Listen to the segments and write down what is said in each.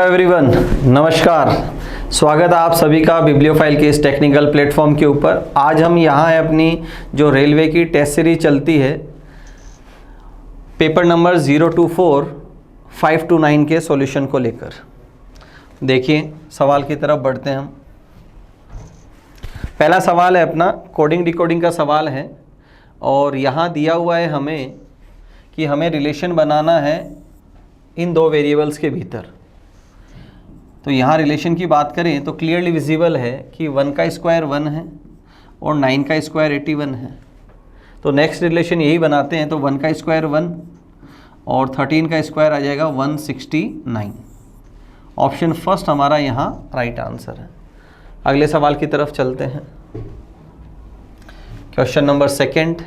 Everyone, नमस्कार। स्वागत है आप सभी का बिब्लियोफाइल के इस टेक्निकल प्लेटफॉर्म के ऊपर। आज हम यहाँ है अपनी जो रेलवे की टेस्ट सीरीज चलती है पेपर नंबर 024 5 to 9 के सॉल्यूशन को लेकर। देखिए सवाल की तरफ बढ़ते हैं हम। पहला सवाल है अपना कोडिंग डिकोडिंग का सवाल है और यहाँ दिया हुआ है हमें कि हमें रिलेशन बनाना है इन दो वेरिएबल्स के भीतर। तो यहाँ रिलेशन की बात करें तो क्लियरली विजिबल है कि 1 का स्क्वायर 1 है और 9 का स्क्वायर 81 है। तो नेक्स्ट रिलेशन यही बनाते हैं। तो 1 का स्क्वायर 1 और 13 का स्क्वायर आ जाएगा 169। ऑप्शन फर्स्ट हमारा यहाँ राइट आंसर है। अगले सवाल की तरफ चलते हैं। Question number second,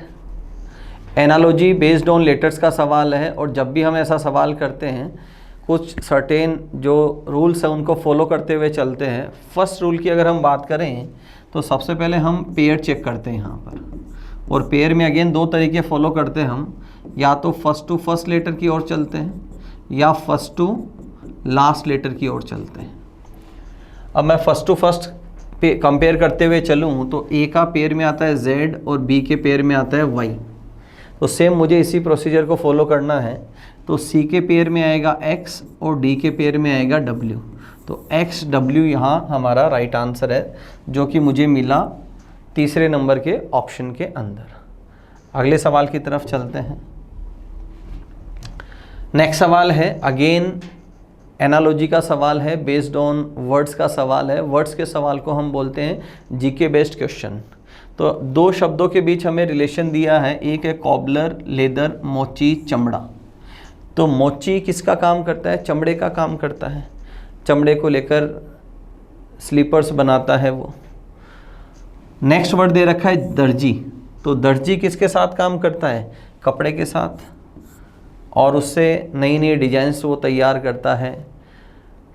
analogy based on letters का सवाल है। और जब भी हम ऐसा सवाल करते हैं कुछ सर्टेन जो रूल्स हैं उनको फॉलो करते हुए चलते हैं। फर्स्ट रूल की अगर हम बात करें तो सबसे पहले हम पेयर चेक करते हैं यहाँ पर। और पेयर में अगेन दो तरीके फॉलो करते हैं हम, या तो फर्स्ट टू फर्स्ट लेटर की ओर चलते हैं या फर्स्ट टू लास्ट लेटर की ओर चलते हैं। अब मैं फर्स्ट टू फर्स्ट कंपेयर करते हुए चलूँ तो ए का पेयर में आता है Z और बी के पेयर में आता है Y। तो सेम मुझे इसी प्रोसीजर को फॉलो करना है। तो C के पेयर में आएगा X और D के पेयर में आएगा W। तो XW यहाँ हमारा राइट आंसर है जो कि मुझे मिला तीसरे नंबर के ऑप्शन के अंदर। अगले सवाल की तरफ चलते हैं। नेक्स्ट सवाल है अगेन एनालॉजी का सवाल है, बेस्ड ऑन वर्ड्स का सवाल है। वर्ड्स के सवाल को हम बोलते हैं जीके बेस्ड क्वेश्चन। तो दो शब्दों के बीच हमें रिलेशन दिया है, एक है कॉबलर, लेदर, मोची, चमड़ा। तो मोची किसका काम करता है? चमड़े का काम करता है। चमड़े को लेकर स्लीपर्स बनाता है वो। नेक्स्ट वर्ड दे रखा है दर्जी। तो दर्जी किसके साथ काम करता है? कपड़े के साथ, और उससे नई नई डिजाइन्स वो तैयार करता है।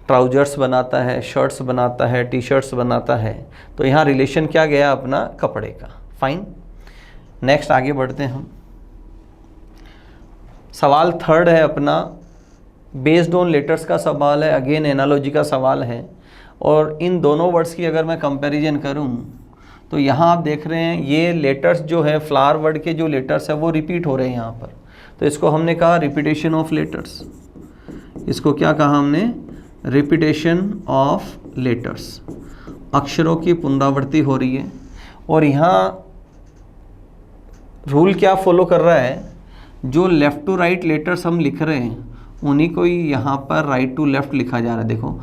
ट्राउजर्स बनाता है, शर्ट्स बनाता है, टी शर्ट्स बनाता है। तो यहाँ रिलेशन क्या गया अपना? कपड़े का। फाइन, नेक्स्ट आगे बढ़ते हैं हम। सवाल थर्ड है अपना बेस्ड ऑन लेटर्स का सवाल है, अगेन एनालॉजी का सवाल है। और इन दोनों वर्ड्स की अगर मैं कंपैरिजन करूं तो यहाँ आप देख रहे हैं ये लेटर्स जो है फ्लावर वर्ड के जो लेटर्स है वो रिपीट हो रहे हैं यहाँ पर। तो इसको हमने कहा रिपीटेशन ऑफ लेटर्स। इसको क्या कहा हमने? Repetition of letters. अक्षरों की पुनरावृत्ति हो रही है। और यहाँ रूल क्या फॉलो कर रहा है? जो लेफ़्ट टू राइट लेटर्स हम लिख रहे हैं उन्हीं को ही यहाँ पर राइट टू लेफ़्ट लिखा जा रहा है। देखो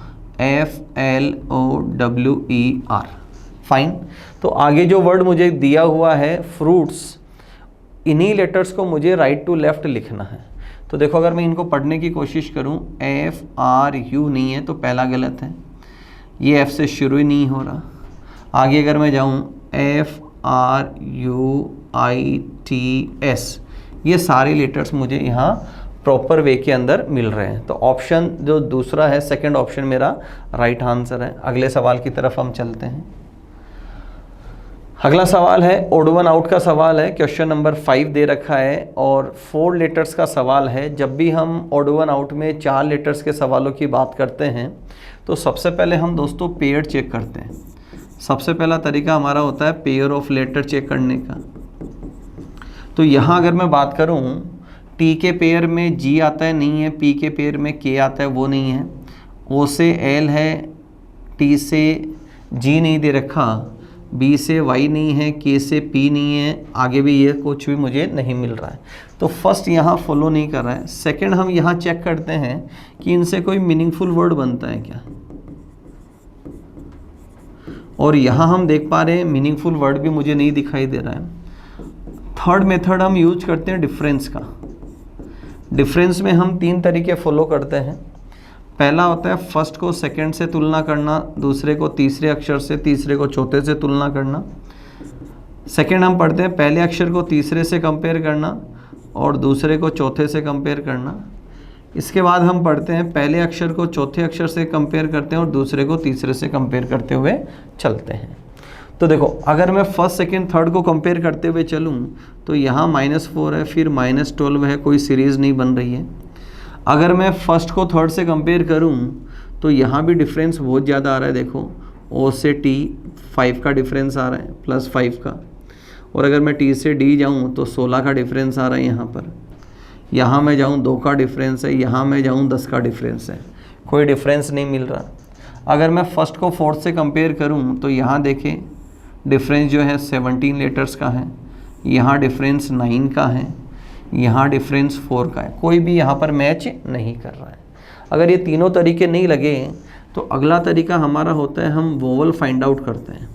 FLOWER। फाइन। तो आगे जो वर्ड मुझे दिया हुआ है फ्रूट्स, इन्हीं लेटर्स को मुझे राइट टू लेफ़्ट लिखना है। तो देखो अगर मैं इनको पढ़ने की कोशिश करूँ, FRU नहीं है तो पहला गलत है, ये F से शुरू ही नहीं हो रहा। आगे अगर मैं जाऊँ FRUITS, ये सारे लेटर्स मुझे यहाँ प्रॉपर वे के अंदर मिल रहे हैं। तो ऑप्शन जो दूसरा है, सेकंड ऑप्शन मेरा राइट आंसर है। अगले सवाल की तरफ हम चलते हैं। अगला सवाल है ओड वन आउट का सवाल है। क्वेश्चन नंबर 5 दे रखा है और 4 लेटर्स का सवाल है। जब भी हम ओड वन आउट में 4 लेटर्स के सवालों की बात करते हैं तो सबसे पहले हम दोस्तों पेयर चेक करते हैं। सबसे पहला तरीका हमारा होता है पेयर ऑफ लेटर चेक करने का। तो यहाँ अगर मैं बात करूँ, टी के पेयर में जी आता है, नहीं है। पी के पेयर में के आता है, वो नहीं है। ओ से एल है, टी से जी नहीं दे रखा, बी से वाई नहीं है, के से पी नहीं है, आगे भी ये कुछ भी मुझे नहीं मिल रहा है। तो फर्स्ट यहाँ फॉलो नहीं कर रहा है। सेकंड हम यहाँ चेक करते हैं कि इनसे कोई मीनिंगफुल वर्ड बनता है क्या। और यहाँ हम देख पा रहे हैं मीनिंगफुल वर्ड भी मुझे नहीं दिखाई दे रहा है। थर्ड मेथड हम यूज करते हैं डिफरेंस का। डिफरेंस में हम 3 तरीके फॉलो करते हैं। पहला होता है फर्स्ट को सेकंड से तुलना करना, दूसरे को तीसरे अक्षर से, तीसरे को चौथे से तुलना करना। सेकंड हम पढ़ते हैं पहले अक्षर को तीसरे से कंपेयर करना और दूसरे को चौथे से कंपेयर करना। इसके बाद हम पढ़ते हैं पहले अक्षर को चौथे अक्षर से कंपेयर करते हैं और दूसरे को तीसरे से कंपेयर करते हुए चलते हैं। तो देखो अगर मैं फर्स्ट सेकंड थर्ड को कंपेयर करते हुए चलूँ तो यहाँ -4 है, फिर -12 है, कोई सीरीज़ नहीं बन रही है। अगर मैं फर्स्ट को थर्ड से कंपेयर करूँ तो यहाँ भी डिफरेंस बहुत ज़्यादा आ रहा है। देखो O से T 5 का डिफरेंस आ रहा है, +5 का। और अगर मैं T से D जाऊँ तो 16 का डिफरेंस आ रहा है यहाँ पर। यहाँ मैं जाऊँ 2 का डिफरेंस है, यहाँ मैं जाऊँ 10 का डिफरेंस है, कोई डिफरेंस नहीं मिल रहा। अगर मैं फर्स्ट को फोर्थ से कंपेयर करूँ तो यहाँ देखें डिफरेंस जो है 17 लेटर्स का है, यहाँ डिफरेंस 9 का है, यहाँ डिफरेंस 4 का है, कोई भी यहाँ पर मैच नहीं कर रहा है। अगर ये तीनों तरीके नहीं लगे तो अगला तरीका हमारा होता है हम वोवल फाइंड आउट करते हैं,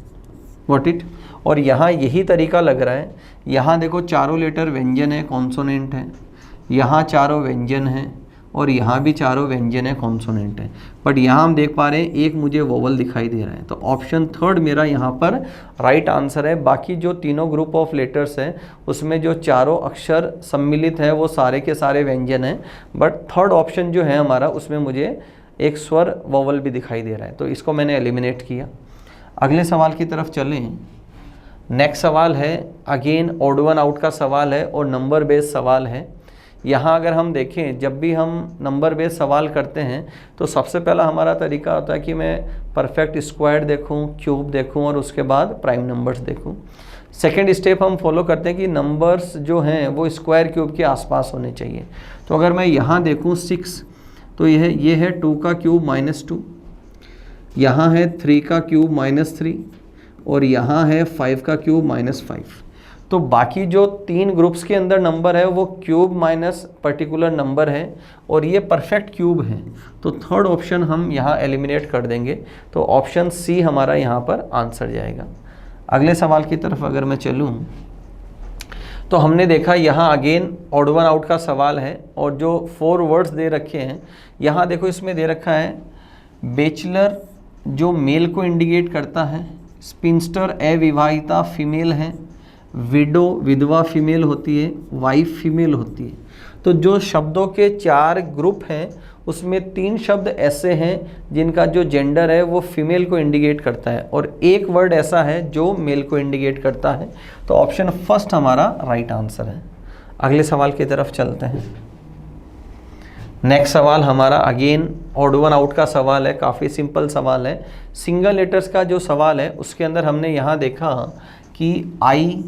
व्हाट इट। और यहाँ यही तरीका लग रहा है। यहाँ देखो चारों लेटर व्यंजन है, कॉन्सोनेंट है, यहाँ चारों व्यंजन हैं और यहाँ भी चारों व्यंजन है, कॉन्सोनेंट है। बट यहाँ हम देख पा रहे हैं एक मुझे वोवल दिखाई दे रहा है, तो ऑप्शन थर्ड मेरा यहाँ पर राइट आंसर है। बाकी जो तीनों ग्रुप ऑफ लेटर्स हैं उसमें जो चारों अक्षर सम्मिलित है वो सारे के सारे व्यंजन हैं, बट थर्ड ऑप्शन जो है हमारा उसमें मुझे एक स्वर वोवल भी दिखाई दे रहा है, तो इसको मैंने एलिमिनेट किया। अगले सवाल की तरफ चलें। नेक्स्ट सवाल है अगेन ऑड वन आउट का सवाल है और नंबर बेस्ड सवाल है। यहाँ अगर हम देखें जब भी हम नंबर बेस्ड सवाल करते हैं तो सबसे पहला हमारा तरीका होता है कि मैं परफेक्ट स्क्वायर देखूँ, क्यूब देखूँ और उसके बाद प्राइम नंबर्स देखूँ। सेकेंड स्टेप हम फॉलो करते हैं कि नंबर्स जो हैं वो स्क्वायर क्यूब के आसपास होने चाहिए। तो अगर मैं यहाँ देखूँ 6 तो ये है 2 का क्यूब -2, यहाँ है 3 का क्यूब -3 और यहाँ है 5 का क्यूब -5। तो बाकी जो 3 ग्रुप्स के अंदर नंबर है वो क्यूब माइनस पर्टिकुलर नंबर है और ये परफेक्ट क्यूब है, तो थर्ड ऑप्शन हम यहाँ एलिमिनेट कर देंगे। तो ऑप्शन सी हमारा यहाँ पर आंसर जाएगा। अगले सवाल की तरफ अगर मैं चलूँ तो हमने देखा यहाँ अगेन ऑड वन आउट का सवाल है और जो 4 वर्ड्स दे रखे हैं यहाँ देखो इसमें दे रखा है बैचलर जो मेल को इंडिकेट करता है, स्पिंस्टर अविवाहिता फीमेल है, विडो विधवा फीमेल होती है, वाइफ फीमेल होती है। तो जो शब्दों के 4 ग्रुप हैं उसमें 3 शब्द ऐसे हैं जिनका जो जेंडर है वो फीमेल को इंडिकेट करता है और एक वर्ड ऐसा है जो मेल को इंडिकेट करता है। तो ऑप्शन फर्स्ट हमारा राइट आंसर है। अगले सवाल की तरफ चलते हैं। नेक्स्ट सवाल हमारा अगेन ऑड वन आउट का सवाल है, काफ़ी सिंपल सवाल है। सिंगल लेटर्स का जो सवाल है उसके अंदर हमने यहाँ देखा कि आई,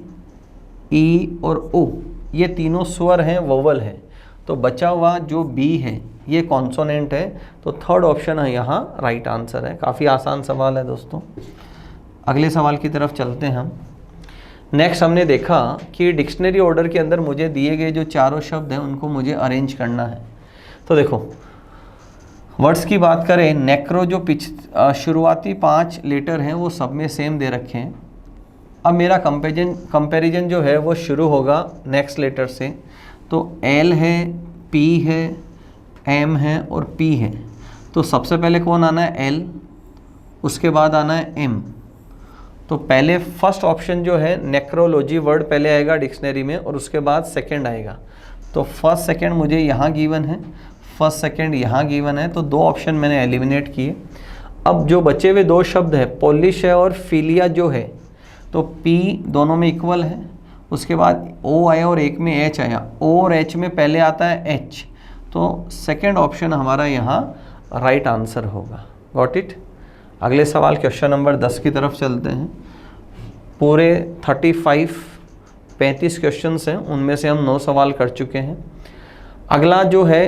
ई और ओ ये तीनों स्वर हैं, वोवल है। तो बचा हुआ जो बी है ये कॉन्सोनेंट है, तो थर्ड ऑप्शन है यहाँ राइट आंसर है। काफ़ी आसान सवाल है दोस्तों। अगले सवाल की तरफ चलते हैं हम। नेक्स्ट हमने देखा कि डिक्शनरी ऑर्डर के अंदर मुझे दिए गए जो चारों शब्द हैं उनको मुझे अरेंज करना है। तो देखो वर्ड्स की बात करें, नेक्रो जो शुरुआती 5 लेटर हैं वो सब में सेम दे रखे हैं। अब मेरा कंपैरिजन जो है वो शुरू होगा नेक्स्ट लेटर से। तो एल है, पी है, एम है और पी है। तो सबसे पहले कौन आना है? एल, उसके बाद आना है एम। तो पहले फर्स्ट ऑप्शन जो है नेक्रोलॉजी वर्ड पहले आएगा डिक्शनरी में और उसके बाद सेकंड आएगा। तो फर्स्ट सेकंड मुझे यहाँ गिवन है, फर्स्ट सेकंड यहाँ गिवन है, तो 2 ऑप्शन मैंने एलिमिनेट किए। अब जो बचे हुए 2 शब्द है पोलिश है और फिलिया जो है, तो पी दोनों में इक्वल है, उसके बाद ओ आया और एक में एच आया। ओ और एच में पहले आता है एच, तो सेकंड ऑप्शन हमारा यहाँ राइट आंसर होगा। Got it. अगले सवाल क्वेश्चन नंबर 10 की तरफ चलते हैं। पूरे 35 क्वेश्चंस हैं, उनमें से हम 9 सवाल कर चुके हैं। अगला जो है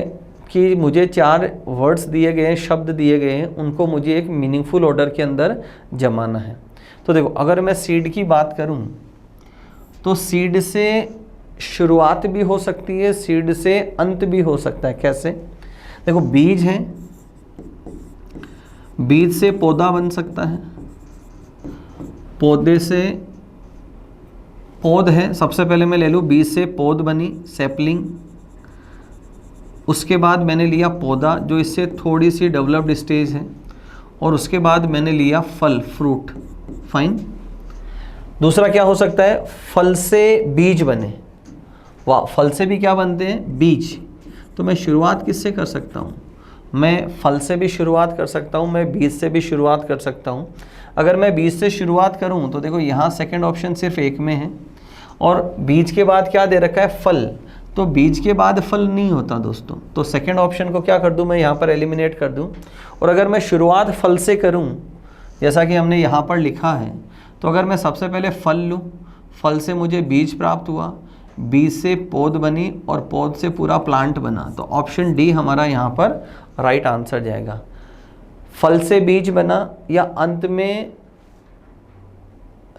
कि मुझे 4 वर्ड्स दिए गए हैं, शब्द दिए गए हैं, उनको मुझे एक मीनिंगफुल ऑर्डर के अंदर जमाना है। तो देखो अगर मैं सीड की बात करूं तो सीड से शुरुआत भी हो सकती है, सीड से अंत भी हो सकता है। कैसे? देखो बीज है, बीज से पौधा बन सकता है, पौधे से पौध है। सबसे पहले मैं ले लूँ बीज से पौध बनी सैपलिंग, उसके बाद मैंने लिया पौधा जो इससे थोड़ी सी डेवलप्ड स्टेज है, और उसके बाद मैंने लिया फल फ्रूट। फाइन। दूसरा क्या हो सकता है? फल से बीज बने। वाह, फल से भी क्या बनते हैं? बीज। तो मैं शुरुआत किससे कर सकता हूँ? मैं फल से भी शुरुआत कर सकता हूँ, मैं बीज से भी शुरुआत कर सकता हूँ। अगर मैं बीज से शुरुआत करूँ तो देखो यहाँ सेकंड ऑप्शन सिर्फ एक में है और बीज के बाद क्या दे रखा है? फल। तो बीज के बाद फल नहीं होता दोस्तों। तो सेकंड ऑप्शन को क्या कर दूं, मैं यहाँ पर एलिमिनेट कर दूं। और अगर मैं शुरुआत फल से करूं, जैसा कि हमने यहाँ पर लिखा है, तो अगर मैं सबसे पहले फल लूँ, फल से मुझे बीज प्राप्त हुआ, बीज से पौध बनी और पौध से पूरा प्लांट बना, तो ऑप्शन डी हमारा यहाँ पर राइट आंसर जाएगा। फल से बीज बना या अंत में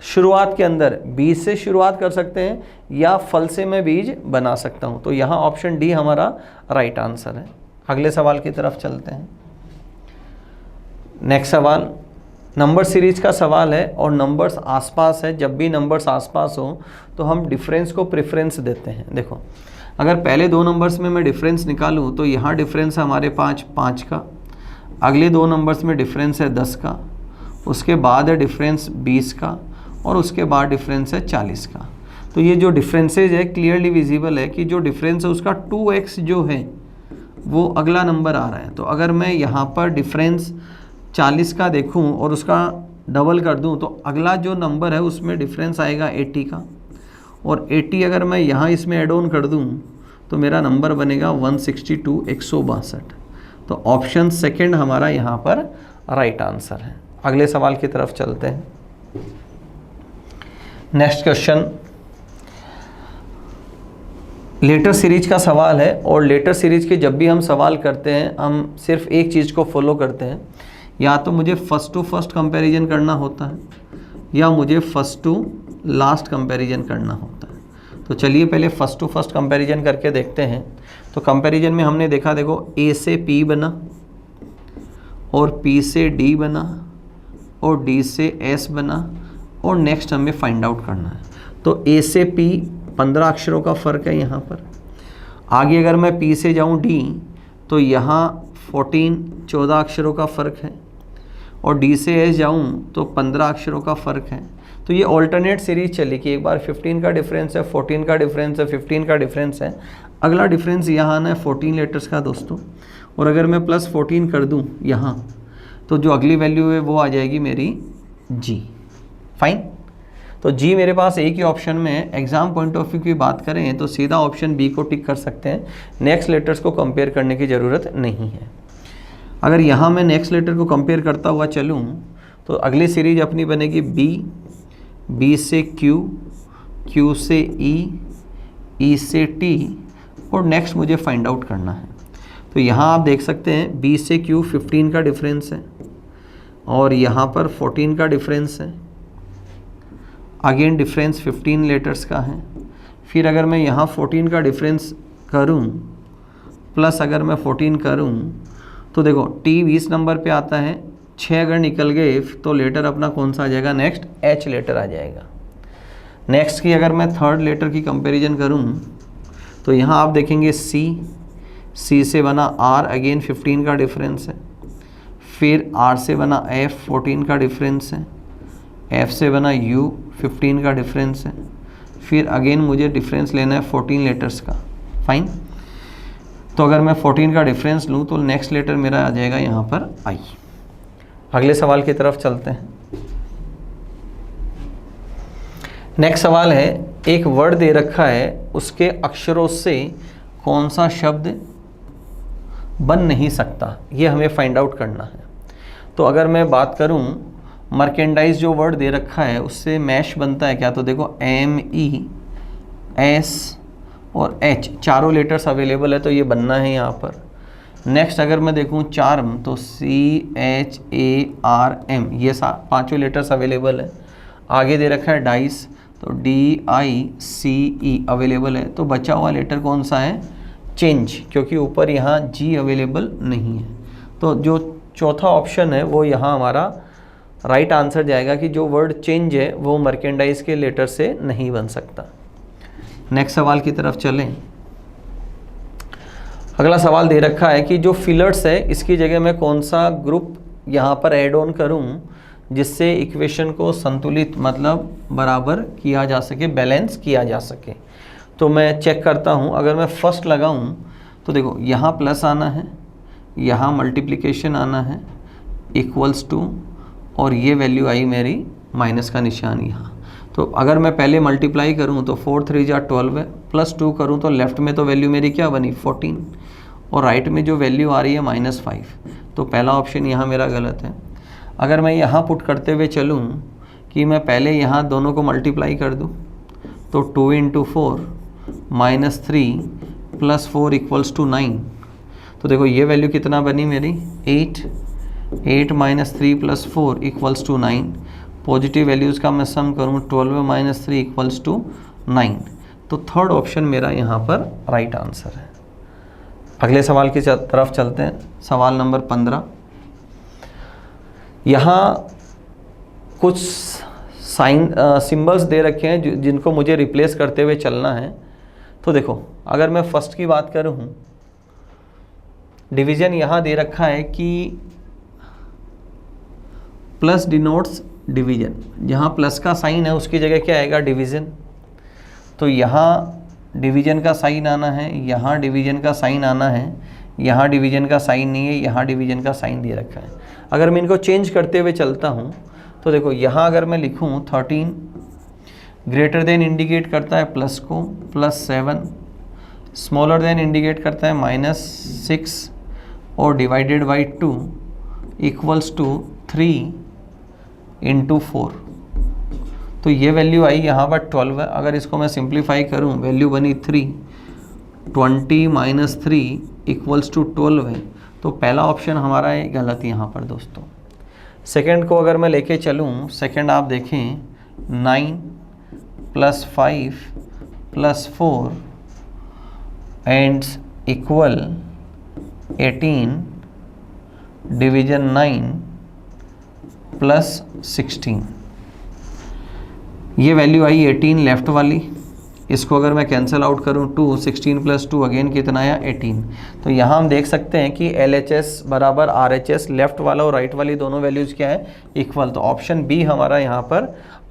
शुरुआत के अंदर बीज से शुरुआत कर सकते हैं या फल से मैं बीज बना सकता हूं, तो यहाँ ऑप्शन डी हमारा राइट आंसर है। अगले सवाल की तरफ चलते हैं। नेक्स्ट सवाल नंबर सीरीज का सवाल है और नंबर्स आसपास है। जब भी नंबर्स आसपास हो तो हम डिफरेंस को प्रेफरेंस देते हैं। देखो, अगर पहले दो नंबर्स में मैं डिफरेंस निकालूं तो यहाँ डिफरेंस है हमारे 5 का, अगले दो नंबर्स में डिफरेंस है 10 का, उसके बाद है डिफरेंस 20 का और उसके बाद डिफरेंस है 40 का। तो ये जो डिफरेंसेज है क्लियरली विजिबल है कि जो डिफरेंस है उसका 2x जो है वो अगला नंबर आ रहा है। तो अगर मैं यहाँ पर डिफरेंस 40 का देखूँ और उसका डबल कर दूँ तो अगला जो नंबर है उसमें डिफरेंस आएगा 80 का, और 80 अगर मैं यहाँ इसमें एड ऑन कर दूँ तो मेरा नंबर बनेगा 162 162। तो ऑप्शन सेकंड हमारा यहाँ पर राइट आंसर है। अगले सवाल की तरफ चलते हैं। नेक्स्ट क्वेश्चन लेटर सीरीज का सवाल है और लेटर सीरीज के जब भी हम सवाल करते हैं हम सिर्फ एक चीज़ को फॉलो करते हैं, या तो मुझे फर्स्ट टू फर्स्ट कंपैरिजन करना होता है या मुझे फर्स्ट टू लास्ट कंपैरिजन करना होता है। तो चलिए पहले फर्स्ट टू फर्स्ट कंपैरिजन करके देखते हैं। तो कंपैरिजन में हमने देखा, देखो ए से पी बना और पी से डी बना और डी से एस बना और नेक्स्ट हमें फाइंड आउट करना है। तो ए से पी 15 अक्षरों का फ़र्क है यहाँ पर। आगे अगर मैं पी से जाऊँ डी तो यहाँ 14 अक्षरों का फ़र्क है और डी से एस जाऊँ तो 15 अक्षरों का फ़र्क है। तो ये ऑल्टरनेट सीरीज चली कि एक बार 15 का डिफरेंस है, 14 का डिफरेंस है, 15 का डिफरेंस है। अगला डिफरेंस यहाँ आना है 14 लेटर्स का दोस्तों, और अगर मैं प्लस 14 कर दूँ यहाँ तो जो अगली वैल्यू है वो आ जाएगी मेरी जी। फाइन, तो जी मेरे पास एक ही ऑप्शन में है। एग्जाम पॉइंट ऑफ व्यू की बात करें तो सीधा ऑप्शन बी को टिक कर सकते हैं, नेक्स्ट लेटर्स को कंपेयर करने की ज़रूरत नहीं है। अगर यहाँ मैं नेक्स्ट लेटर को कंपेयर करता हुआ चलूँ तो अगली सीरीज अपनी बनेगी बी, बी से क्यू, क्यू से ई, ई से टी और नेक्स्ट मुझे फाइंड आउट करना है। तो यहाँ आप देख सकते हैं बी से क्यू 15 का डिफरेंस है और यहाँ पर 14 का डिफरेंस है। अगेन डिफरेंस 15 लेटर्स का है। फिर अगर मैं यहाँ 14 का डिफरेंस करूँ प्लस अगर मैं 14 करूँ तो देखो टी 20 नंबर पे आता है, 6 अगर निकल गए तो लेटर अपना कौन सा आ जाएगा, नेक्स्ट एच लेटर आ जाएगा। नेक्स्ट की अगर मैं थर्ड लेटर की कंपैरिजन करूँ तो यहाँ आप देखेंगे सी से बना आर, अगेन 15 का डिफरेंस है। फिर आर से बना एफ, 14 का डिफरेंस है। एफ से बना यू, 15 का डिफरेंस है। फिर अगेन मुझे डिफरेंस लेना है 14 लेटर्स का। फाइन, तो अगर मैं 14 का डिफरेंस लूँ तो नेक्स्ट लेटर मेरा आ जाएगा यहाँ पर आई। अगले सवाल की तरफ चलते हैं। नेक्स्ट सवाल है, एक वर्ड दे रखा है, उसके अक्षरों से कौन सा शब्द बन नहीं सकता, ये हमें फाइंड आउट करना है। तो अगर मैं बात करूं मर्केंडाइज जो वर्ड दे रखा है उससे मैश बनता है क्या, तो देखो एम ई एस और एच चारों लेटर्स अवेलेबल है तो ये बनना है यहाँ पर। नेक्स्ट अगर मैं देखूँ चार्म तो C H A R M, ये पांचों लेटर्स अवेलेबल है। आगे दे रखा है डाइस तो D I C E available है। तो बचा हुआ लेटर कौन सा है, चेंज, क्योंकि ऊपर यहाँ जी अवेलेबल नहीं है। तो जो चौथा ऑप्शन है वो यहाँ हमारा राइट आंसर जाएगा कि जो वर्ड चेंज है वो मर्केंडाइज के लेटर से नहीं बन सकता। नेक्स्ट सवाल की तरफ चलें। अगला सवाल दे रखा है कि जो फिलर्स है इसकी जगह मैं कौन सा ग्रुप यहाँ पर ऐड ऑन करूँ जिससे इक्वेशन को संतुलित मतलब बराबर किया जा सके, बैलेंस किया जा सके। तो मैं चेक करता हूँ, अगर मैं फर्स्ट लगाऊँ तो देखो यहाँ प्लस आना है, यहाँ मल्टीप्लिकेशन आना है इक्वल्स टू, और ये वैल्यू आई मेरी माइनस का निशान यहाँ। तो अगर मैं पहले मल्टीप्लाई करूँ तो 4 3 जा 12 है, +2 करूँ तो लेफ़्ट में तो वैल्यू मेरी क्या बनी 14, और राइट में जो वैल्यू आ रही है -5, तो पहला ऑप्शन यहाँ मेरा गलत है। अगर मैं यहाँ पुट करते हुए चलूँ कि मैं पहले यहाँ दोनों को मल्टीप्लाई कर दूँ तो 2 × 4 -3 + 4 = 9, तो देखो ये वैल्यू कितना बनी मेरी 8 - 3 + 4 = 9। पॉजिटिव वैल्यूज़ का मैं सम करूँ 12 - 3 = 9, तो थर्ड ऑप्शन मेरा यहाँ पर राइट आंसर है। अगले सवाल की तरफ चलते हैं, सवाल नंबर 15। यहाँ कुछ सिंबल्स दे रखे हैं जिनको मुझे रिप्लेस करते हुए चलना है। तो देखो अगर मैं फर्स्ट की बात करूँ, डिवीज़न यहाँ दे रखा है कि प्लस डिनोट्स डिवीज़न, जहाँ प्लस का साइन है उसकी जगह क्या आएगा डिवीज़न, तो यहाँ डिवीज़न का साइन आना है, यहाँ डिवीज़न का साइन आना है, यहाँ डिवीज़न का साइन नहीं है, यहाँ डिवीज़न का साइन दे रखा है। अगर मैं इनको चेंज करते हुए चलता हूँ तो देखो यहाँ अगर मैं लिखूँ 13 ग्रेटर देन इंडिकेट करता है प्लस को, +7 स्मॉलर देन इंडिकेट करता है -6 और डिवाइडेड बाई 2 = 3 × 4, तो ये वैल्यू आई यहाँ पर 12 है। अगर इसको मैं सिंप्लीफाई करूँ वैल्यू बनी 3, 20 - 3 = 12 है, तो पहला ऑप्शन हमारा है गलत यहाँ पर दोस्तों। सेकंड को अगर मैं लेके चलूँ, सेकंड आप देखें 9 + 5 + 4 एंड इक्वल 18 डिवीज़न 9 + 16, ये वैल्यू आई 18 लेफ़्ट वाली। इसको अगर मैं कैंसिल आउट करूँ 2 16 + 2 अगेन कितना आया 18, तो यहाँ हम देख सकते हैं कि LHS बराबर RHS, लेफ़्ट वाला और राइट वाली दोनों वैल्यूज़ क्या है इक्वल, तो ऑप्शन बी हमारा यहाँ पर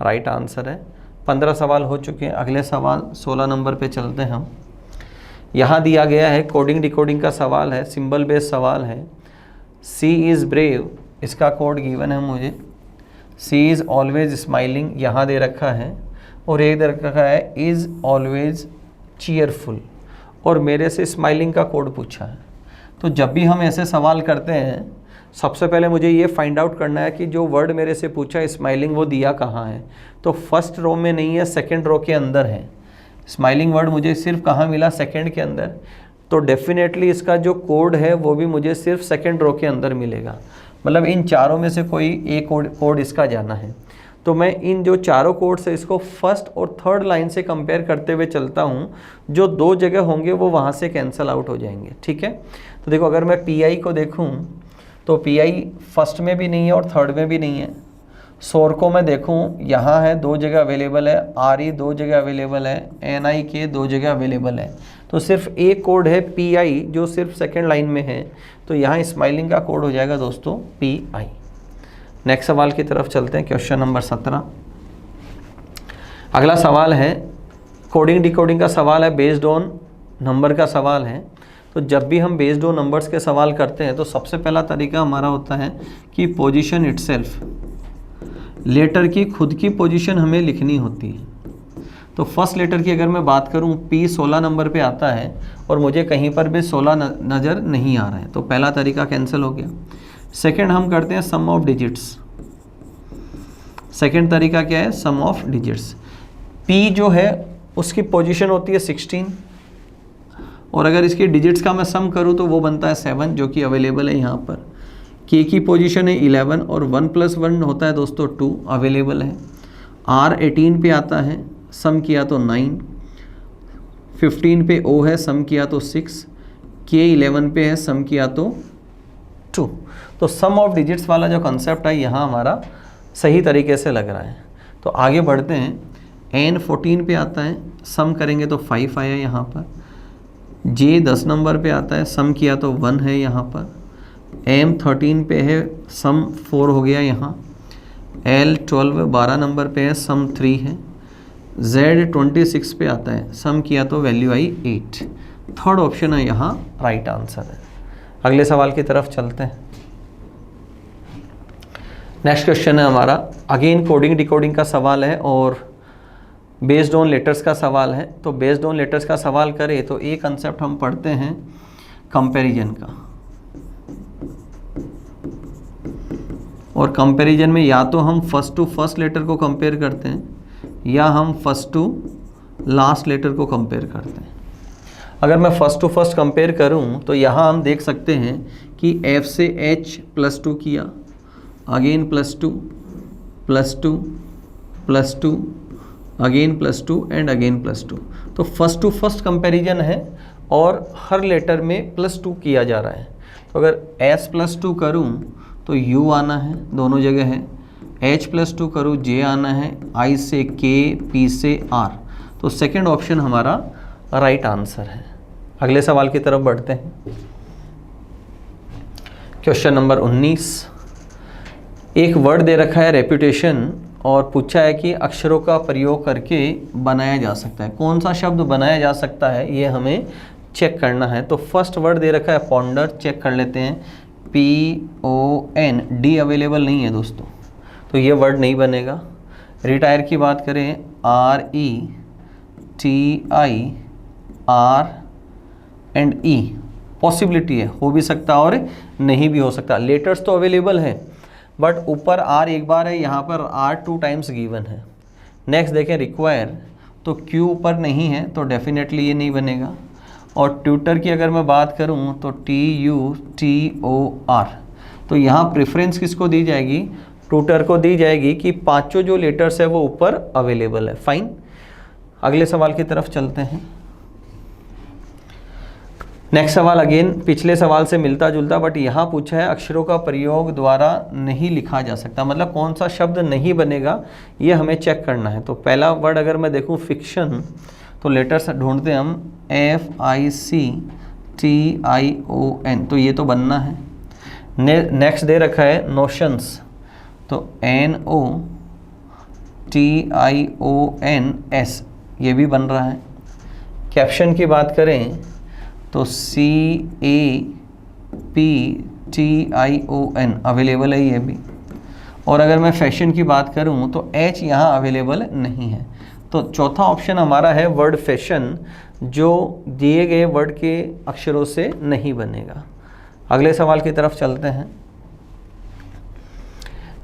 राइट आंसर है। 15 सवाल हो चुके हैं। अगले सवाल 16 नंबर पे चलते हैं हम। यहाँ दिया गया है कोडिंग डिकोडिंग का सवाल है, सिंबल बेस्ड सवाल है। सी इज़ ब्रेव, इसका कोड गिवन है मुझे। सी इज़ ऑलवेज स्माइलिंग यहाँ दे रखा है, और एक दे रखा है इज़ ऑलवेज चीयरफुल, और मेरे से स्माइलिंग का कोड पूछा है। तो जब भी हम ऐसे सवाल करते हैं सबसे पहले मुझे ये फाइंड आउट करना है कि जो वर्ड मेरे से पूछा है स्माइलिंग वो दिया कहाँ है। तो फर्स्ट रो में नहीं है, सेकंड रो के अंदर है। स्माइलिंग वर्ड मुझे सिर्फ कहाँ मिला, सेकंड के अंदर, तो डेफिनेटली इसका जो कोड है वो भी मुझे सिर्फ सेकंड रो के अंदर मिलेगा। मतलब इन चारों में से कोई एक कोड इसका जाना है। तो मैं इन जो चारों कोड्स है इसको फर्स्ट और थर्ड लाइन से कंपेयर करते हुए चलता हूँ। जो दो जगह होंगे वो वहाँ से कैंसिल आउट हो जाएंगे, ठीक है। तो देखो अगर मैं PI को देखूँ तो PI फर्स्ट में भी नहीं है और थर्ड में भी नहीं है। सोर को मैं देखूँ यहाँ है, दो जगह अवेलेबल है। RE दो जगह अवेलेबल है। NIK दो जगह अवेलेबल है। तो सिर्फ एक कोड है PI जो सिर्फ सेकेंड लाइन में है। तो यहाँ स्माइलिंग का कोड हो जाएगा दोस्तों PI। नेक्स्ट सवाल की तरफ चलते हैं, क्वेश्चन नंबर 17। अगला सवाल है कोडिंग डिकोडिंग का सवाल है, बेस्ड ऑन नंबर का सवाल है। तो जब भी हम बेस्ड ऑन नंबर्स के सवाल करते हैं तो सबसे पहला तरीका हमारा होता है कि पोजीशन इटसेल्फ, लेटर की खुद की पोजीशन हमें लिखनी होती है। तो फर्स्ट लेटर की अगर मैं बात करूं, P 16 नंबर पे आता है और मुझे कहीं पर भी 16 नज़र नहीं आ रहा है, तो पहला तरीका कैंसिल हो गया। सेकंड हम करते हैं सम ऑफ डिजिट्स। सेकंड तरीका क्या है, सम ऑफ डिजिट्स। P जो है उसकी पोजीशन होती है 16, और अगर इसकी डिजिट्स का मैं सम करूं तो वो बनता है 7, जो कि अवेलेबल है यहाँ पर। K की पोजीशन है 11 और 1 + 1 होता है दोस्तों 2, अवेलेबल है। R 18 पे आता है, सम किया तो 9। 15 पे O है, सम किया तो 6। K 11 पे है, सम किया तो 2। तो सम ऑफ डिजिट्स वाला जो कंसेप्ट है यहाँ हमारा सही तरीके से लग रहा है। तो आगे बढ़ते हैं। N 14 पे आता है, सम करेंगे तो 5 आया यहाँ पर। J 10 नंबर पे आता है, सम किया तो 1 है यहाँ पर। M 13 पे है, सम 4 हो गया यहाँ। L 12 नंबर पे है, सम 3 है। Z 26 पे आता है, सम किया तो वैल्यू आई 8। थर्ड ऑप्शन है यहाँ राइट आंसर है। अगले सवाल की तरफ चलते हैं। नेक्स्ट क्वेश्चन है हमारा, अगेन कोडिंग डिकोडिंग का सवाल है और बेस्ड ऑन लेटर्स का सवाल है। तो बेस्ड ऑन लेटर्स का सवाल करें तो एक कंसेप्ट हम पढ़ते हैं कंपैरिजन का, और कंपैरिजन में या तो हम फर्स्ट टू फर्स्ट लेटर को कंपेयर करते हैं या हम फर्स्ट टू लास्ट लेटर को कंपेयर करते हैं। अगर मैं फर्स्ट टू फर्स्ट कंपेयर करूं तो यहाँ हम देख सकते हैं कि F से H +2 किया, अगेन +2 +2 +2 अगेन +2 एंड अगेन +2। तो फर्स्ट टू फर्स्ट कंपैरिजन है और हर लेटर में +2 किया जा रहा है। तो अगर S +2 करूं तो U आना है, दोनों जगह है। H +2 करूँ J आना है, I से K, P से R। तो सेकंड ऑप्शन हमारा राइट आंसर है। अगले सवाल की तरफ बढ़ते हैं। Question number 19। एक वर्ड दे रखा है रेपुटेशन और पूछा है कि अक्षरों का प्रयोग करके बनाया जा सकता है। कौन सा शब्द बनाया जा सकता है ये हमें चेक करना है। तो फर्स्ट वर्ड दे रखा है पॉन्डर, चेक कर लेते हैं। PON, D अवेलेबल नहीं है दोस्तों, तो ये वर्ड नहीं बनेगा। रिटायर की बात करें RETIR एंड E, पॉसिबिलिटी है, हो भी सकता और नहीं भी हो सकता। लेटर्स तो अवेलेबल है बट ऊपर R एक बार है, यहाँ पर R 2 टाइम्स गिवन है। नेक्स्ट देखें रिक्वायर, तो Q ऊपर नहीं है तो डेफिनेटली ये नहीं बनेगा। और ट्यूटर की अगर मैं बात करूं तो TUTOR, तो यहाँ प्रेफरेंस किसको दी जाएगी, ट्यूटर को दी जाएगी कि पांचों जो लेटर्स है वो ऊपर अवेलेबल है। फाइन, अगले सवाल की तरफ चलते हैं। नेक्स्ट सवाल अगेन पिछले सवाल से मिलता जुलता, बट यहाँ पूछा है अक्षरों का प्रयोग द्वारा नहीं लिखा जा सकता, मतलब कौन सा शब्द नहीं बनेगा ये हमें चेक करना है। तो पहला वर्ड अगर मैं देखूँ फिक्शन, तो लेटर्स ढूंढते हैं हम FICTION, तो ये तो बनना है। नेक्स्ट दे रखा है नोशंस, तो NOTIONS, ये भी बन रहा है। कैप्शन की बात करें तो CAPTION अवेलेबल है ये भी। और अगर मैं फैशन की बात करूं तो H यहाँ अवेलेबल नहीं है। तो चौथा ऑप्शन हमारा है वर्ड फैशन, जो दिए गए वर्ड के अक्षरों से नहीं बनेगा। अगले सवाल की तरफ चलते हैं।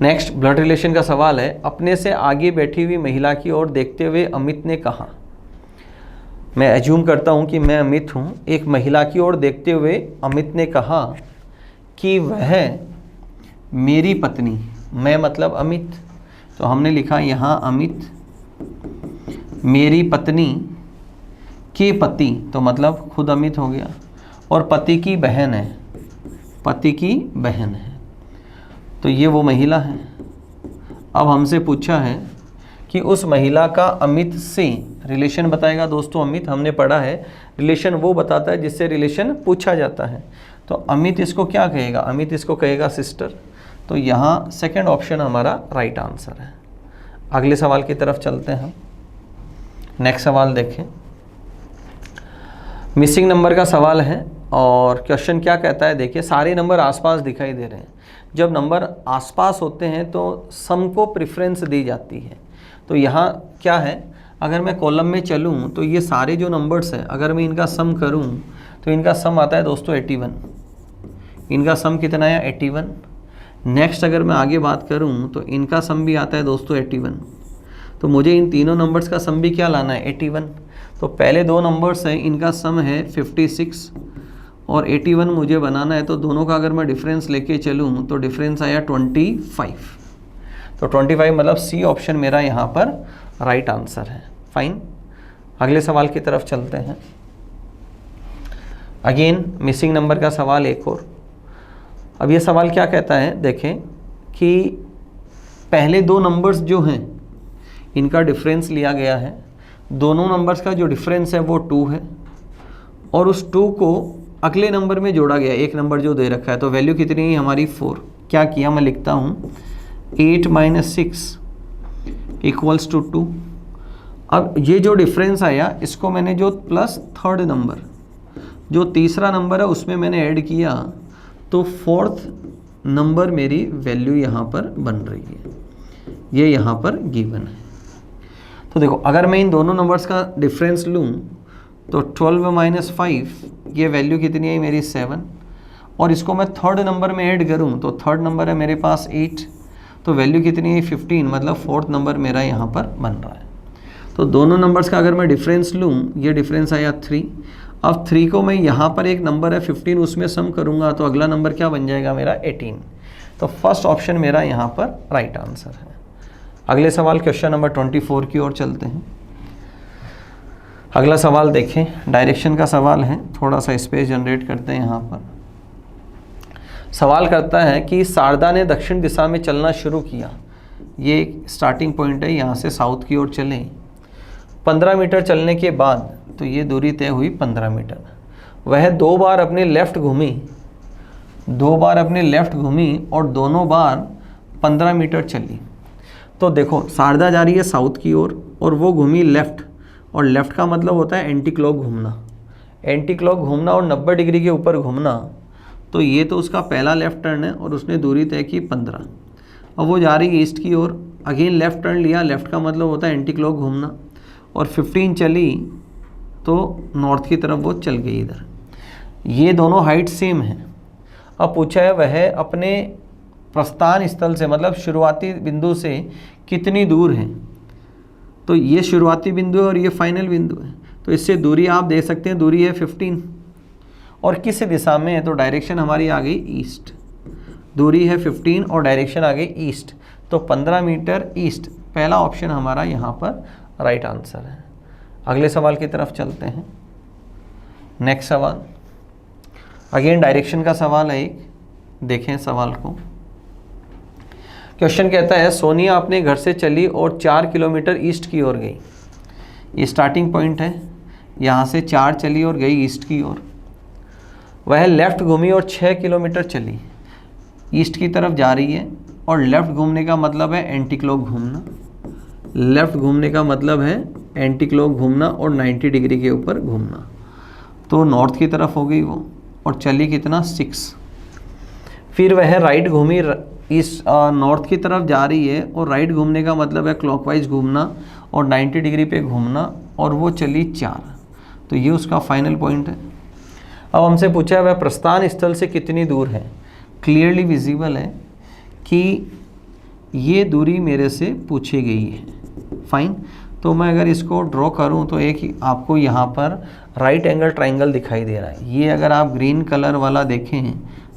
नेक्स्ट ब्लड रिलेशन का सवाल है। अपने से आगे बैठी हुई महिला की ओर देखते हुए अमित ने कहा, मैं एज्यूम करता हूं कि मैं अमित हूं। एक महिला की ओर देखते हुए अमित ने कहा कि वह मेरी पत्नी, मैं मतलब अमित, तो हमने लिखा यहाँ अमित मेरी पत्नी के पति, तो मतलब खुद अमित हो गया, और पति की बहन है, पति की बहन है, तो ये वो महिला है। अब हमसे पूछा है कि उस महिला का अमित से रिलेशन बताएगा। दोस्तों अमित हमने पढ़ा है, रिलेशन वो बताता है जिससे रिलेशन पूछा जाता है। तो अमित इसको क्या कहेगा, अमित इसको कहेगा सिस्टर। तो यहाँ सेकंड ऑप्शन हमारा राइट आंसर है। अगले सवाल की तरफ चलते हैं। नेक्स्ट सवाल देखें, मिसिंग नंबर का सवाल है और क्वेश्चन क्या कहता है, देखिए सारे नंबर आसपास दिखाई दे रहे हैं। जब नंबर आसपास होते हैं तो सम को प्रेफरेंस दी जाती है। तो यहाँ क्या है, अगर मैं कॉलम में चलूँ तो ये सारे जो नंबर्स हैं अगर मैं इनका सम करूँ तो इनका सम आता है दोस्तों 81। इनका सम कितना है 81। नेक्स्ट अगर मैं आगे बात करूँ तो इनका सम भी आता है दोस्तों 81। तो मुझे इन तीनों नंबर्स का सम भी क्या लाना है 81। तो पहले दो नंबर्स हैं, इनका सम है 56 और 81 मुझे बनाना है। तो दोनों का अगर मैं डिफरेंस लेके चलूँ तो डिफरेंस आया 25। तो 25 मतलब सी ऑप्शन मेरा यहाँ पर राइट आंसर है। फाइन, अगले सवाल की तरफ चलते हैं। अगेन मिसिंग नंबर का सवाल एक और। अब ये सवाल क्या कहता है, देखें कि पहले दो नंबर्स जो हैं इनका डिफरेंस लिया गया है। दोनों नंबर्स का जो डिफरेंस है वो 2 है और उस 2 को अगले नंबर में जोड़ा गया, एक नंबर जो दे रखा है। तो वैल्यू कितनी है हमारी 4। क्या किया, मैं लिखता हूँ 8 - 6 = 2। अब ये जो डिफरेंस आया इसको मैंने जो प्लस थर्ड नंबर, जो तीसरा नंबर है उसमें मैंने ऐड किया, तो फोर्थ नंबर मेरी वैल्यू यहाँ पर बन रही है, ये यहाँ पर गिवन है। तो देखो अगर मैं इन दोनों नंबर्स का डिफरेंस लूँ तो 12 माइनस 5 ये वैल्यू कितनी है मेरी 7, और इसको मैं थर्ड नंबर में ऐड करूँ तो थर्ड नंबर है मेरे पास 8, तो वैल्यू कितनी है 15, मतलब फोर्थ नंबर मेरा यहाँ पर बन रहा है। तो दोनों नंबर्स का अगर मैं डिफरेंस लूँ, ये डिफरेंस आया 3, अब 3 को मैं यहाँ पर एक नंबर है 15 उसमें सम करूँगा तो अगला नंबर क्या बन जाएगा मेरा 18। तो फर्स्ट ऑप्शन मेरा यहाँ पर राइट आंसर है। अगले सवाल क्वेश्चन नंबर 24 की ओर चलते हैं। अगला सवाल देखें, डायरेक्शन का सवाल है, थोड़ा सा स्पेस जनरेट करते हैं यहाँ पर। सवाल करता है कि शारदा ने दक्षिण दिशा में चलना शुरू किया, ये स्टार्टिंग पॉइंट है, यहाँ से साउथ की ओर चलें। 15 मीटर चलने के बाद तो ये दूरी तय हुई 15 मीटर। वह 2 बार अपने लेफ़्ट घूमी और दोनों बार 15 मीटर चली। तो देखो शारदा जा रही है साउथ की ओर और वो घूमी लेफ़्ट, और लेफ़्ट का मतलब होता है एंटी क्लॉक घूमना, एंटी क्लॉक घूमना और 90 डिग्री के ऊपर घूमना। तो ये तो उसका पहला लेफ़्ट टर्न है और उसने दूरी तय की 15। अब वो जा रही है ईस्ट की ओर, अगेन लेफ़्ट टर्न लिया, लेफ़्ट का मतलब होता है एंटी क्लॉक घूमना, और 15 चली तो नॉर्थ की तरफ वो चल गई इधर। ये दोनों हाइट सेम है। अब पूछा है वह अपने प्रस्थान स्थल से मतलब शुरुआती बिंदु से कितनी दूर है। तो ये शुरुआती बिंदु है और ये फाइनल बिंदु है, तो इससे दूरी आप दे सकते हैं, दूरी है 15, और किस दिशा में है तो डायरेक्शन हमारी आ गई ईस्ट। दूरी है 15 और डायरेक्शन आ गई ईस्ट, तो 15 मीटर ईस्ट, पहला ऑप्शन हमारा यहाँ पर राइट आंसर है। अगले सवाल की तरफ चलते हैं। नेक्स्ट सवाल अगेन डायरेक्शन का सवाल है एक, देखें सवाल को। क्वेश्चन कहता है सोनिया अपने घर से चली और 4 किलोमीटर ईस्ट की ओर गई। ये स्टार्टिंग पॉइंट है, यहाँ से 4 चली और गई ईस्ट की ओर। वह लेफ़्ट घूमी और 6 किलोमीटर चली, ईस्ट की तरफ जा रही है, और लेफ़्ट घूमने का मतलब है एंटी क्लॉक घूमना, लेफ़्ट घूमने का मतलब है एंटी क्लॉक घूमना और 90 डिग्री के ऊपर घूमना। तो नॉर्थ की तरफ हो गई वो, और चली कितना 6। फिर वह राइट घूमी, इस नॉर्थ की तरफ जा रही है, और राइट घूमने का मतलब है क्लॉकवाइज घूमना और 90 डिग्री पे घूमना, और वो चली 4। तो ये उसका फाइनल पॉइंट है। अब हमसे पूछा है वह प्रस्थान स्थल से कितनी दूर है। क्लियरली विजिबल है कि ये दूरी मेरे से पूछी गई है। फाइन, तो मैं अगर इसको ड्रॉ करूं तो एक आपको यहाँ पर राइट एंगल ट्राइंगल दिखाई दे रहा है। ये अगर आप ग्रीन कलर वाला देखें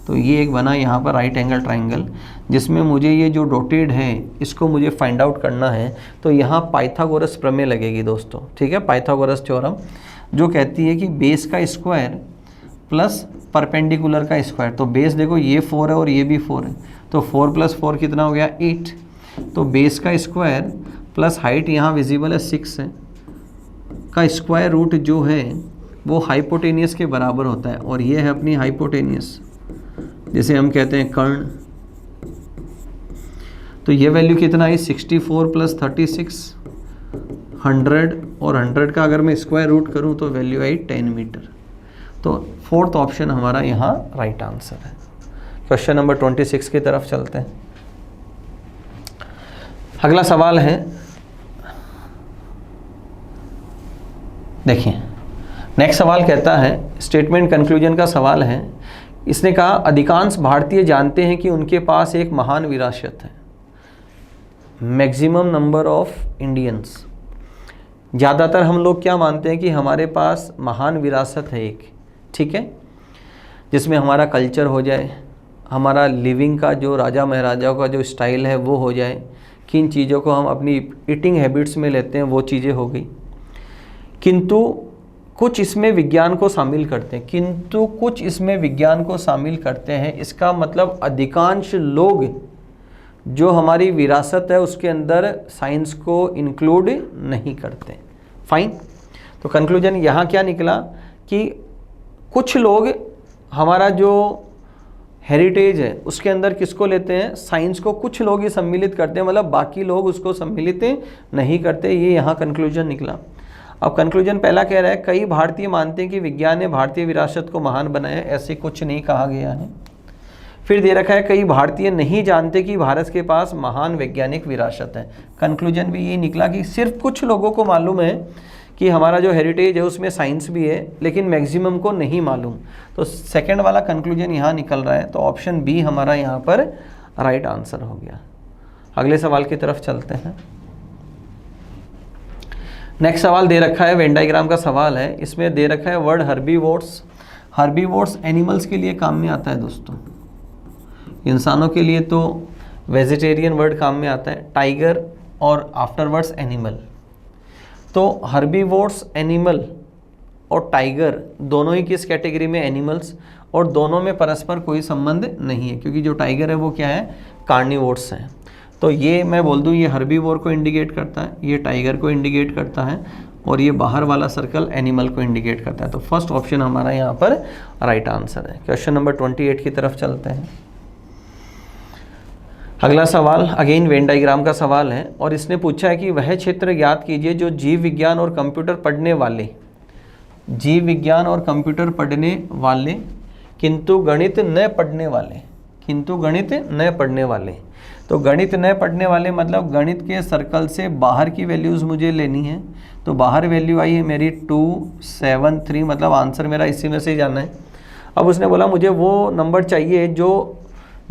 तो ये एक बना यहाँ पर राइट एंगल ट्राइंगल, जिसमें मुझे ये जो डॉटेड है इसको मुझे फाइंड आउट करना है। तो यहाँ पाइथागोरस प्रमेय लगेगी दोस्तों, ठीक है, पाइथागोरस थ्योरम, जो कहती है कि बेस का स्क्वायर प्लस परपेंडिकुलर का स्क्वायर। तो बेस देखो ये 4 है और ये भी 4 है, तो 4 + 4 कितना हो गया 8। तो बेस का स्क्वायर प्लस हाइट यहाँ विजिबल है 6 है का स्क्वायर रूट जो है वो हाइपोटेनियस के बराबर होता है, और ये है अपनी हाइपोटेनियस जिसे हम कहते हैं कर्ण। तो ये वैल्यू कितना आई 64 + 36 100, और 100 का अगर मैं स्क्वायर रूट करूं तो वैल्यू आई 10 मीटर। तो फोर्थ ऑप्शन हमारा यहाँ राइट आंसर है। क्वेश्चन नंबर 26 की तरफ चलते हैं। अगला सवाल है, देखिए नेक्स्ट सवाल कहता है, स्टेटमेंट कंक्लूजन का सवाल है। इसने कहा अधिकांश भारतीय जानते हैं कि उनके पास एक महान विरासत है। मैक्सिमम नंबर ऑफ इंडियंस, ज़्यादातर हम लोग क्या मानते हैं कि हमारे पास महान विरासत है एक, ठीक है, जिसमें हमारा कल्चर हो जाए, हमारा लिविंग का जो राजा महाराजाओं का जो स्टाइल है वो हो जाए, किन चीज़ों को हम अपनी ईटिंग हैबिट्स में लेते हैं वो चीज़ें हो गई। किंतु कुछ इसमें विज्ञान को शामिल करते हैं, इसका मतलब अधिकांश लोग जो हमारी विरासत है उसके अंदर साइंस को इंक्लूड नहीं करते। फाइन, तो कंक्लूजन यहाँ क्या निकला कि कुछ लोग हमारा जो हेरिटेज है उसके अंदर किसको लेते हैं, साइंस को कुछ लोग ही सम्मिलित करते हैं, मतलब बाकी लोग उसको सम्मिलित नहीं करते। ये यहाँ कंक्लूजन निकला। अब कंक्लूजन पहला कह रहा है कई भारतीय मानते हैं कि विज्ञान ने भारतीय विरासत को महान बनाया, ऐसे कुछ नहीं कहा गया है। फिर दे रखा है कई भारतीय नहीं जानते कि भारत के पास महान वैज्ञानिक विरासत है। कंक्लूजन भी ये निकला कि सिर्फ कुछ लोगों को मालूम है कि हमारा जो हेरिटेज है उसमें साइंस भी है, लेकिन मैक्सिमम को नहीं मालूम। तो सेकंड वाला कंक्लूजन यहाँ निकल रहा है, तो ऑप्शन बी हमारा यहाँ पर राइट आंसर हो गया। अगले सवाल की तरफ चलते हैं। नेक्स्ट सवाल दे रखा है, वेन डायग्राम का सवाल है। इसमें दे रखा है वर्ड हर्बीवोर्स। हर्बीवोर्स एनिमल्स के लिए काम में आता है दोस्तों, इंसानों के लिए तो वेजिटेरियन वर्ड काम में आता है, टाइगर और आफ्टरवर्ड्स एनिमल। तो हर्बीवोर्स एनिमल और टाइगर दोनों ही किस कैटेगरी में एनिमल्स, और दोनों में परस्पर कोई संबंध नहीं है, क्योंकि जो टाइगर है वो क्या है, कार्निवोर्स हैं। तो ये मैं बोल दूँ ये हर्बीवोर को इंडिकेट करता है, ये टाइगर को इंडिकेट करता है, और ये बाहर वाला सर्कल एनिमल को इंडिकेट करता है। तो फर्स्ट ऑप्शन हमारा यहाँ पर राइट आंसर है। क्वेश्चन नंबर 28 की तरफ चलते हैं। अगला सवाल अगेन वेन डायग्राम का सवाल है, और इसने पूछा है कि वह क्षेत्र ज्ञात कीजिए जो जीव विज्ञान और कंप्यूटर पढ़ने वाले, जीव विज्ञान और कंप्यूटर पढ़ने वाले किंतु गणित न पढ़ने वाले, किंतु गणित न पढ़ने वाले। तो गणित न पढ़ने वाले मतलब गणित के सर्कल से बाहर की वैल्यूज़ मुझे लेनी है। तो बाहर वैल्यू आई है मेरी 273, मतलब आंसर मेरा इसी में से ही जाना है। अब उसने बोला मुझे वो नंबर चाहिए जो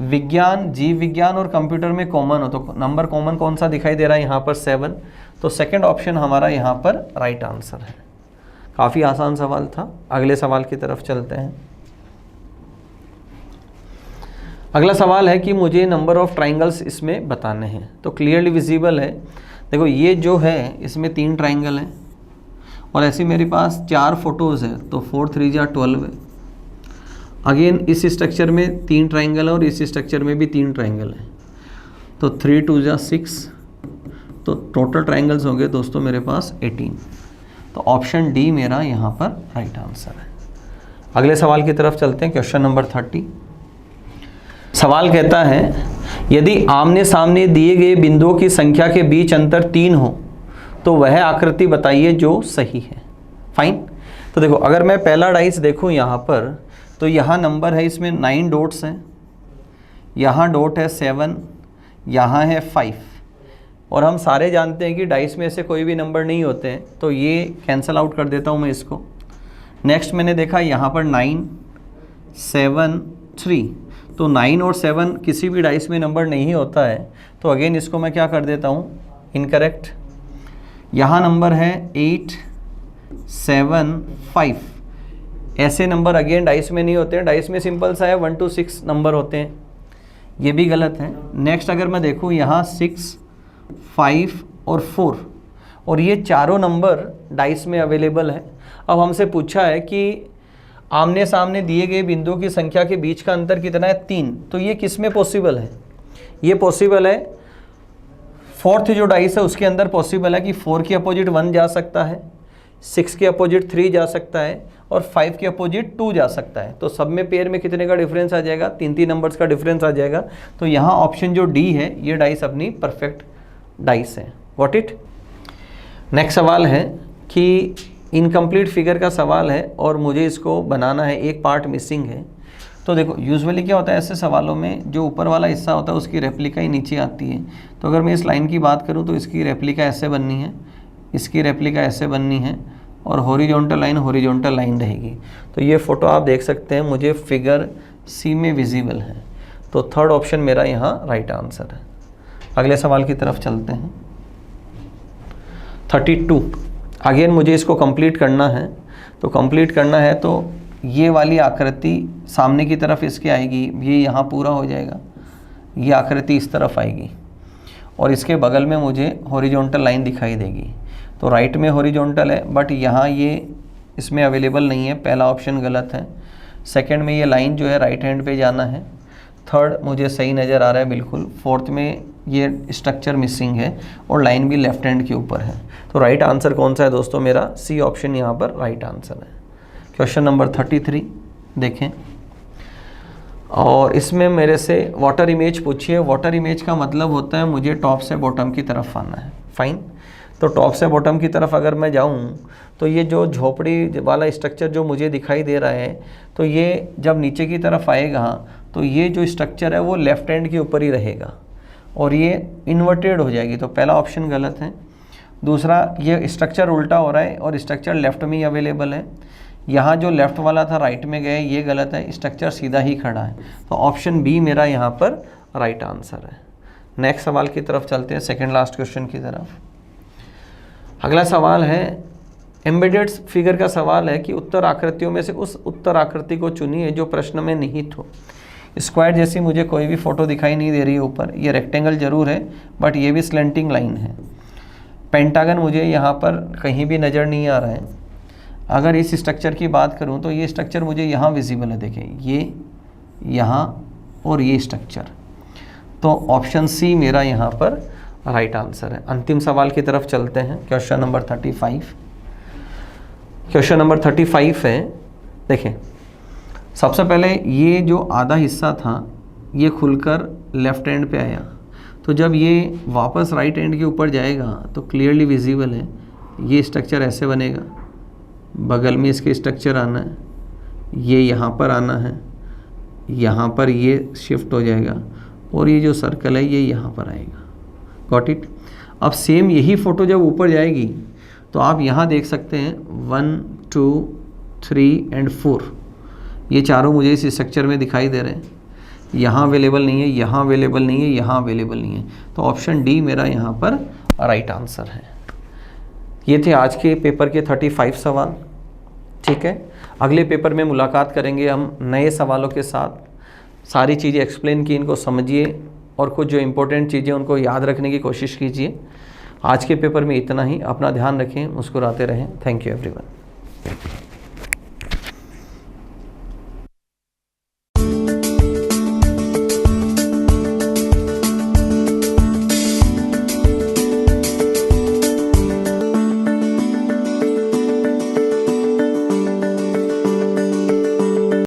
विज्ञान, जीव विज्ञान और कंप्यूटर में कॉमन हो। तो नंबर कॉमन कौन सा दिखाई दे रहा है यहाँ पर 7। तो सेकंड ऑप्शन हमारा यहाँ पर राइट आंसर है। काफ़ी आसान सवाल था। अगले सवाल की तरफ चलते हैं। अगला सवाल है कि मुझे नंबर ऑफ ट्राइंगल्स इसमें बताने हैं। तो क्लियरली विजिबल है, देखो ये जो है इसमें 3 ट्राइंगल हैं, और ऐसी मेरे पास 4 फोटोज़ है, तो 4 3 जा 12 है। अगेन इस स्ट्रक्चर में 3 ट्राइंगल है और इस स्ट्रक्चर में भी 3 ट्राइंगल है, तो 3 2 जा 6, तो टोटल ट्राइंगल्स होंगे दोस्तों मेरे पास 18। तो ऑप्शन डी मेरा यहाँ पर राइट आंसर है। अगले सवाल की तरफ चलते हैं। Question number 30। सवाल कहता है यदि आमने सामने दिए गए बिंदुओं की संख्या के बीच अंतर 3 हो तो वह आकृति बताइए जो सही है। फाइन। तो देखो अगर मैं पहला डाइस देखूं यहाँ पर, तो यहाँ नंबर है इसमें 9 डॉट्स हैं, यहाँ डॉट है 7, यहाँ है 5, और हम सारे जानते हैं कि डाइस में से कोई भी नंबर नहीं होते हैं, तो ये कैंसिल आउट कर देता हूँ मैं इसको। नेक्स्ट मैंने देखा यहाँ पर 9 7 3, तो 9 और 7 किसी भी डाइस में नंबर नहीं होता है, तो अगेन इसको मैं क्या कर देता हूँ, इनकरेक्ट। यहाँ नंबर है 8 7 5, ऐसे नंबर अगेन डाइस में नहीं होते हैं, डाइस में सिंपल सा है 1 to 6 नंबर होते हैं, ये भी गलत है। नेक्स्ट अगर मैं देखूँ यहाँ 6 5 और 4, और ये चारों नंबर डाइस में अवेलेबल है। अब हमसे पूछा है कि आमने सामने दिए गए बिंदुओं की संख्या के बीच का अंतर कितना है, 3। तो ये किस में पॉसिबल है, ये पॉसिबल है 4th जो डाइस है उसके अंदर पॉसिबल है कि 4 के अपोजिट 1 जा सकता है, 6 के अपोजिट 3 जा सकता है, और 5 के अपोजिट 2 जा सकता है। तो सब में पेयर में कितने का डिफरेंस आ जाएगा, 3 नंबर्स का डिफरेंस आ जाएगा। तो यहाँ ऑप्शन जो डी है ये डाइस अपनी परफेक्ट डाइस है। What it. नेक्स्ट सवाल है कि इनकम्प्लीट फिगर का सवाल है और मुझे इसको बनाना है, एक पार्ट मिसिंग है। तो देखो यूजुअली क्या होता है ऐसे सवालों में, जो ऊपर वाला हिस्सा होता है उसकी रेप्लिका ही नीचे आती है। तो अगर मैं इस लाइन की बात करूँ तो इसकी रेप्लिका ऐसे बननी है, इसकी रेप्लिका ऐसे बननी है, और हॉरिजॉन्टल लाइन रहेगी। तो ये फ़ोटो आप देख सकते हैं, मुझे फिगर सी में विजिबल है। तो थर्ड ऑप्शन मेरा यहाँ राइट आंसर है। अगले सवाल की तरफ चलते हैं। 32 अगेन मुझे इसको कंप्लीट करना है। तो कंप्लीट करना है तो ये वाली आकृति सामने की तरफ इसके आएगी, ये यहाँ पूरा हो जाएगा, ये आकृति इस तरफ आएगी, और इसके बगल में मुझे हॉरिजॉन्टल लाइन दिखाई देगी। तो राइट में हॉरिजॉन्टल है, बट यहाँ ये इसमें अवेलेबल नहीं है, पहला ऑप्शन गलत है। सेकंड में ये लाइन जो है राइट हैंड पे जाना है। थर्ड मुझे सही नज़र आ रहा है बिल्कुल। फोर्थ में ये स्ट्रक्चर मिसिंग है और लाइन भी लेफ्ट हैंड के ऊपर है। तो राइट आंसर कौन सा है दोस्तों, मेरा सी ऑप्शन यहाँ पर राइट आंसर है। क्वेश्चन नंबर 33 देखें, और इसमें मेरे से वाटर इमेज पूछिए। वाटर इमेज का मतलब होता है मुझे टॉप से बॉटम की तरफ आना है। फाइन। तो टॉप से बॉटम की तरफ अगर मैं जाऊं तो ये जो झोपड़ी वाला स्ट्रक्चर जो मुझे दिखाई दे रहा है, तो ये जब नीचे की तरफ आएगा तो ये जो स्ट्रक्चर है वो लेफ्ट हैंड के ऊपर ही रहेगा और ये इन्वर्टेड हो जाएगी, तो पहला ऑप्शन गलत है। दूसरा, ये स्ट्रक्चर उल्टा हो रहा है और स्ट्रक्चर लेफ्ट में ही अवेलेबल है, यहाँ जो लेफ्ट वाला था राइट में गया, ये गलत है, स्ट्रक्चर सीधा ही खड़ा है, तो ऑप्शन बी मेरा यहाँ पर राइट आंसर है। नेक्स्ट सवाल की तरफ चलते हैं, सेकंड लास्ट क्वेश्चन की तरफ। अगला सवाल है, एम्बेडेड फिगर का सवाल है कि उत्तर आकृतियों में से उस उत्तर आकृति को चुनिए जो प्रश्न में निहित हो। स्क्वायर जैसी मुझे कोई भी फोटो दिखाई नहीं दे रही है ऊपर, ये रेक्टेंगल जरूर है बट ये भी स्लेंटिंग लाइन है। पेंटागन मुझे यहाँ पर कहीं भी नज़र नहीं आ रहा है। अगर इस स्ट्रक्चर की बात करूँ तो ये स्ट्रक्चर मुझे यहाँ विजिबल है, देखें ये यहाँ और ये स्ट्रक्चर, तो ऑप्शन सी मेरा यहाँ पर राइट आंसर है। अंतिम सवाल की तरफ चलते हैं, क्वेश्चन नंबर 35। क्वेश्चन नंबर 35 है, देखें सबसे पहले ये जो आधा हिस्सा था ये खुलकर लेफ्ट हैंड पे आया, तो जब ये वापस राइट हैंड के ऊपर जाएगा तो क्लियरली विजिबल है, ये स्ट्रक्चर ऐसे बनेगा, बगल में इसके स्ट्रक्चर आना है, ये यहाँ पर आना है, यहाँ पर ये शिफ्ट हो जाएगा और ये जो सर्कल है ये यहाँ पर आएगा। Got it. अब सेम यही फ़ोटो जब ऊपर जाएगी तो आप यहाँ देख सकते हैं 1 2 3 एंड 4, ये चारों मुझे इस स्ट्रक्चर में दिखाई दे रहे हैं। यहाँ अवेलेबल नहीं है, यहाँ अवेलेबल नहीं है, यहाँ अवेलेबल नहीं है, तो ऑप्शन डी मेरा यहाँ पर राइट आंसर है। ये थे आज के पेपर के 35 सवाल। ठीक है, अगले पेपर में मुलाकात करेंगे हम नए सवालों के साथ। सारी चीज़ें एक्सप्लेन की, इनको समझिए और कुछ जो इम्पोर्टेंट चीज़ें उनको याद रखने की कोशिश कीजिए। आज के पेपर में इतना ही। अपना ध्यान रखें, मुस्कुराते रहें। Thank you everyone.